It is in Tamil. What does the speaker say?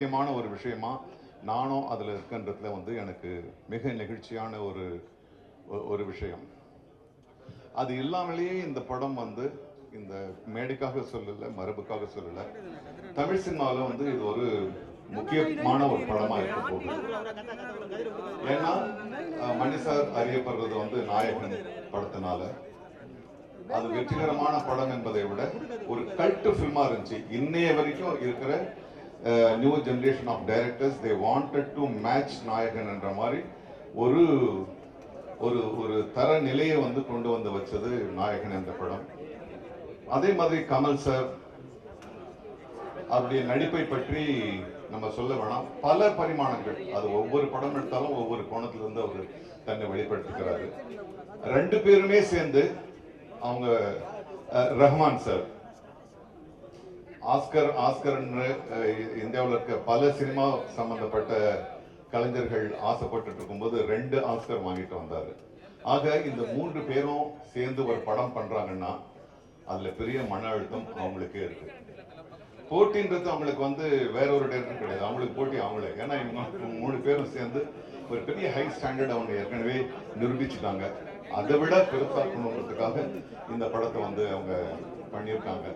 முக்கியமான ஒரு விஷயமா நானும் அதில் இருக்கின்றதுல வந்து எனக்கு மிக நெகிழ்ச்சியான ஒரு விஷயம். அது இல்லாமலேயே இந்த படம் வந்து இந்த மேடைக்காக சொல்லல, மரபுக்காக சொல்லல, தமிழ் சினிமாவில் வந்து இது ஒரு முக்கியமான ஒரு படமா இருக்க போகுது. ஏன்னா மணி சார் அறியப்படுறது வந்து நாயகன் படத்தினால. அது வெற்றிகரமான படம் என்பதை விட ஒரு கல்ட் ஃபில்மா இருந்துச்சு. இன்னைய வரைக்கும் இருக்கிற new generation of directors they wanted to match Nayakan என்ற மாதிரி ஒரு ஒரு ஒரு தர நிலையை வந்து கொண்டு வந்து வச்சது நாயகன் என்ற படம். அதே மாதிரி கமல் சார் அவருடைய நடிப்பை பற்றி நம்ம சொல்ல வேணாம். பல பரிமாணங்கள், அது ஒவ்வொரு படம் எடுத்தாலும் ஒவ்வொரு கோணத்திலிருந்து அவர் தன்னை வெளிப்படுத்திக்கிறாரு. ரெண்டு பேருமே சேர்ந்து அவங்க ரஹ்மான் சார் ஆஸ்கர் இந்தியாவில் இருக்க பல சினிமா சம்பந்தப்பட்ட கலைஞர்கள் ஆசைப்பட்டு இருக்கும்போது 2 ஆஸ்கர் வாங்கிட்டு வந்தாரு. ஆக இந்த 3 பேரும் சேர்ந்து ஒரு படம் பண்றாங்கன்னா அதுல பெரிய மன அழுத்தம் அவங்களுக்கே இருக்கு. போட்டின்றது அவங்களுக்கு வந்து வேற ஒரு டேரக்டர் கிடையாது, அவங்களுக்கு போட்டி அவங்களே. ஏன்னா இவங்க 3 பேரும் சேர்ந்து ஒரு பெரிய ஹை ஸ்டாண்டர்ட் அவங்க ஏற்கனவே நிரூபிச்சுட்டாங்க. அதை விட பெருசாக்கணுன்றதுக்காக இந்த படத்தை வந்து அவங்க பண்ணியிருக்காங்க.